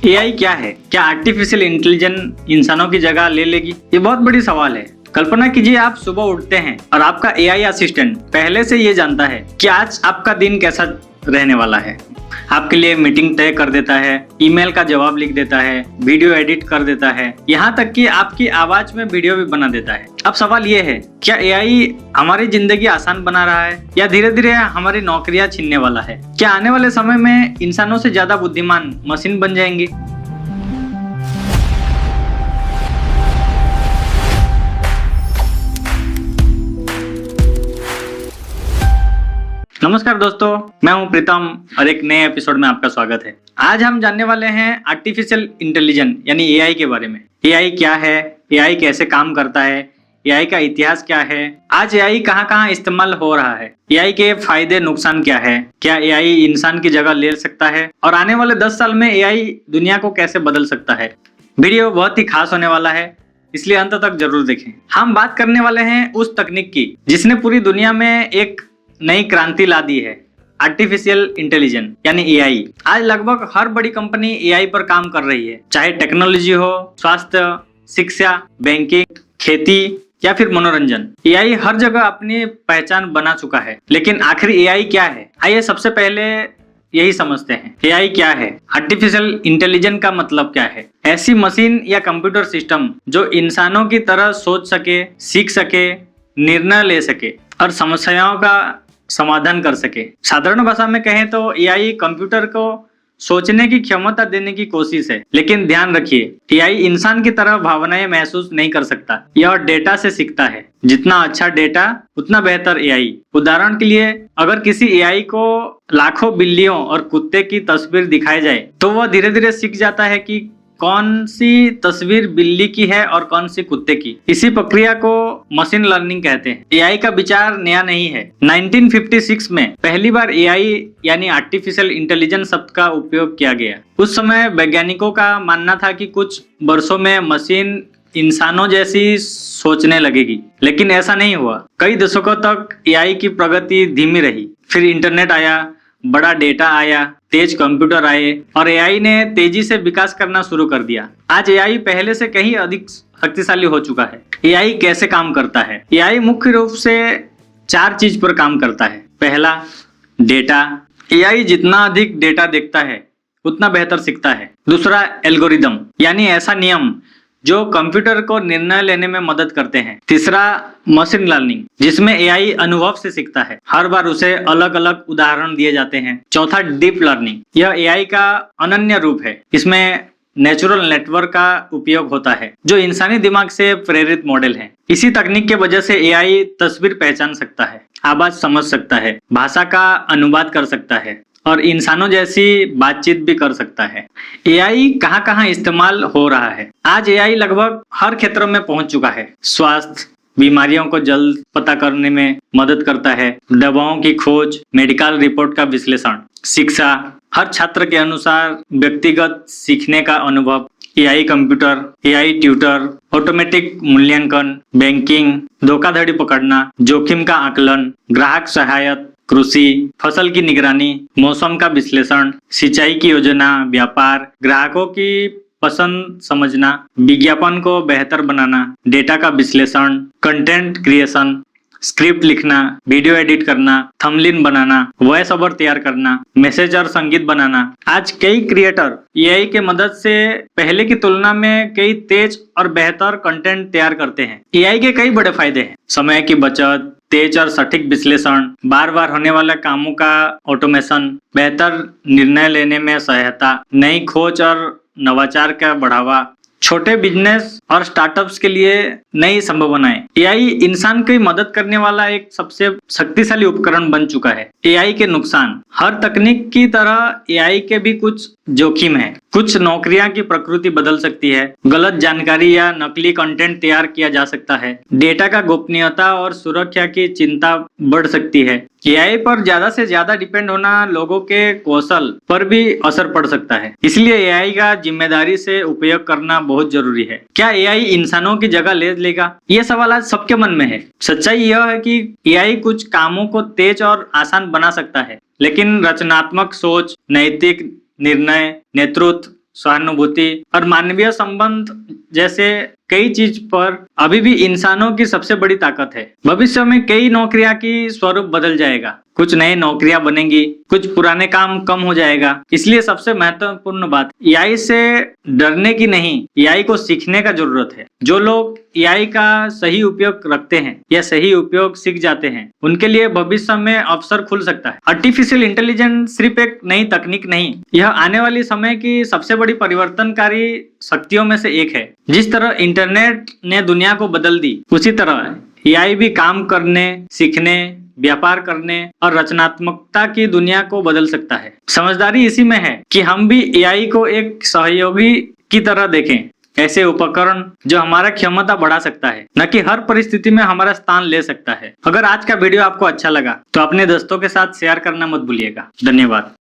AI क्या है? क्या आर्टिफिशियल इंटेलिजेंस इंसानों की जगह ले लेगी? ये बहुत बड़ी सवाल है। कल्पना कीजिए आप सुबह उठते हैं और आपका एआई असिस्टेंट पहले से ये जानता है कि आज आपका दिन कैसा रहने वाला है। आपके लिए मीटिंग तय कर देता है, ईमेल का जवाब लिख देता है, वीडियो एडिट कर देता है, यहाँ तक कि आपकी आवाज में वीडियो भी बना देता है। अब सवाल ये है, क्या एआई हमारी जिंदगी आसान बना रहा है या धीरे धीरे हमारी नौकरियां छीनने वाला है? क्या आने वाले समय में इंसानों से ज्यादा बुद्धिमान मशीन बन जाएंगी? नमस्कार दोस्तों, मैं हूं प्रीतम और एक नए एपिसोड में आपका स्वागत है। आज हम जानने वाले हैं आर्टिफिशियल इंटेलिजेंस यानी एआई के बारे में। एआई क्या है, एआई कैसे काम करता है, एआई का इतिहास क्या है, आज एआई कहां-कहां इस्तेमाल हो रहा है, एआई के फायदे नुकसान क्या है, क्या एआई इंसान की जगह ले सकता है और आने वाले 10 साल में एआई दुनिया को कैसे बदल सकता है। वीडियो बहुत ही खास होने वाला है, इसलिए अंत तक जरूर देखें। हम बात करने वाले हैं उस तकनीक की जिसने पूरी दुनिया में एक नई क्रांति ला दी है, आर्टिफिशियल इंटेलिजेंस यानी एआई। आज लगभग हर बड़ी कंपनी एआई पर काम कर रही है, चाहे टेक्नोलॉजी हो, स्वास्थ्य, शिक्षा, बैंकिंग, खेती या फिर मनोरंजन। एआई हर जगह अपनी पहचान बना चुका है। लेकिन आखिर एआई क्या है? आइए सबसे पहले यही समझते हैं। एआई क्या है? आर्टिफिशियल इंटेलिजेंस का मतलब क्या है? ऐसी मशीन या कंप्यूटर सिस्टम जो इंसानों की तरह सोच सके, सीख सके, निर्णय ले सके और समस्याओं का समाधान कर सके। साधारण भाषा में कहें तो एआई कंप्यूटर को सोचने की क्षमता देने की कोशिश है। लेकिन ध्यान रखिए, एआई इंसान की तरह भावनाएं महसूस नहीं कर सकता। यह डेटा से सीखता है। जितना अच्छा डेटा उतना बेहतर एआई। उदाहरण के लिए, अगर किसी एआई को लाखों बिल्लियों और कुत्ते की तस्वीर दिखाई जाए तो वह धीरे धीरे सीख जाता है कि कौन सी तस्वीर बिल्ली की है और कौन सी कुत्ते की। इसी प्रक्रिया को मशीन लर्निंग कहते हैं। एआई का विचार नया नहीं है। 1956 में पहली बार एआई यानी आर्टिफिशियल इंटेलिजेंस शब्द का उपयोग किया गया। उस समय वैज्ञानिकों का मानना था कि कुछ वर्षों में मशीन इंसानों जैसी सोचने लगेगी, लेकिन ऐसा नहीं हुआ। कई दशकों तक एआई की प्रगति धीमी रही। फिर इंटरनेट आया, बड़ा डेटा आया, तेज कंप्यूटर आए और एआई ने तेजी से विकास करना शुरू कर दिया। आज एआई पहले से कहीं अधिक शक्तिशाली हो चुका है। एआई कैसे काम करता है? एआई मुख्य रूप से 4 चीज पर काम करता है। पहला, डेटा। एआई जितना अधिक डेटा देखता है उतना बेहतर सीखता है। दूसरा, एल्गोरिदम यानी ऐसा नियम जो कंप्यूटर को निर्णय लेने में मदद करते हैं। तीसरा, मशीन लर्निंग जिसमें एआई अनुभव से सीखता है। हर बार उसे अलग अलग उदाहरण दिए जाते हैं। चौथा, डीप लर्निंग। यह एआई का अनन्य रूप है। इसमें नेचुरल नेटवर्क का उपयोग होता है जो इंसानी दिमाग से प्रेरित मॉडल है। इसी तकनीक के वजह से एआई तस्वीर पहचान सकता है, आवाज समझ सकता है, भाषा का अनुवाद कर सकता है और इंसानों जैसी बातचीत भी कर सकता है। एआई कहां-कहां इस्तेमाल हो रहा है? आज एआई लगभग हर क्षेत्र में पहुंच चुका है। स्वास्थ्य, बीमारियों को जल्द पता करने में मदद करता है। दवाओं की खोज, मेडिकल रिपोर्ट का विश्लेषण। शिक्षा, हर छात्र के अनुसार व्यक्तिगत सीखने का अनुभव। AI computer, AI tutor, automatic मूल्यांकन। बैंकिंग, धोखाधड़ी पकड़ना, जोखिम का आकलन, ग्राहक सहायता, कृषि, फसल की निगरानी, मौसम का विश्लेषण, सिंचाई की योजना, व्यापार, ग्राहकों की पसंद समझना, विज्ञापन को बेहतर बनाना, डेटा का विश्लेषण, कंटेंट क्रिएशन, स्क्रिप्ट लिखना, वीडियो एडिट करना, थंबनेल बनाना, वॉइस ओवर तैयार करना, मैसेज और संगीत बनाना। आज कई क्रिएटर एआई के मदद से पहले की तुलना में कई तेज और बेहतर कंटेंट तैयार करते हैं। एआई के कई बड़े फायदे हैं। समय की बचत, तेज और सटीक विश्लेषण, बार बार होने वाले कामों का ऑटोमेशन, बेहतर निर्णय लेने में सहायता, नई खोज और नवाचार का बढ़ावा, छोटे बिजनेस और स्टार्टअप्स के लिए नई संभावनाएं। एआई इंसान की मदद करने वाला एक सबसे शक्तिशाली उपकरण बन चुका है। एआई के नुकसान, हर तकनीक की तरह एआई के भी कुछ जोखिम है। कुछ नौकरियां की प्रकृति बदल सकती है। गलत जानकारी या नकली कंटेंट तैयार किया जा सकता है। डेटा का गोपनीयता और सुरक्षा की चिंता बढ़ सकती है। एआई पर ज्यादा से ज्यादा डिपेंड होना लोगों के कौशल पर भी असर पड़ सकता है। इसलिए एआई का जिम्मेदारी से उपयोग करना बहुत जरूरी है। क्या एआई इंसानों की जगह ले लेगा? ये सवाल आज सबके मन में है। सच्चाई यह है कि एआई कुछ कामों को तेज और आसान बना सकता है, लेकिन रचनात्मक सोच, नैतिक निर्णय, नेतृत्व सहानुभूति और मानवीय संबंध जैसे कई चीज पर अभी भी इंसानों की सबसे बड़ी ताकत है। भविष्य में कई नौकरियां की स्वरूप बदल जाएगा, कुछ नई नौकरियां बनेंगी, कुछ पुराने काम कम हो जाएगा। इसलिए सबसे महत्वपूर्ण बात एआई से डरने की नहीं, एआई को सीखने का जरूरत है। जो लोग एआई का सही उपयोग रखते हैं या सही उपयोग सीख जाते हैं, उनके लिए भविष्य में अवसर खुल सकता है। आर्टिफिशियल इंटेलिजेंस सिर्फ एक नई तकनीक नहीं, यह आने वाली समय की सबसे बड़ी परिवर्तनकारी शक्तियों में से एक है। जिस तरह इंटरनेट ने दुनिया को बदल दी, उसी तरह एआई भी काम करने, सीखने, व्यापार करने और रचनात्मकता की दुनिया को बदल सकता है। समझदारी इसी में है कि हम भी एआई को एक सहयोगी की तरह देखें, ऐसे उपकरण जो हमारा क्षमता बढ़ा सकता है, न कि हर परिस्थिति में हमारा स्थान ले सकता है। अगर आज का वीडियो आपको अच्छा लगा तो अपने दोस्तों के साथ शेयर करना मत भूलिएगा। धन्यवाद।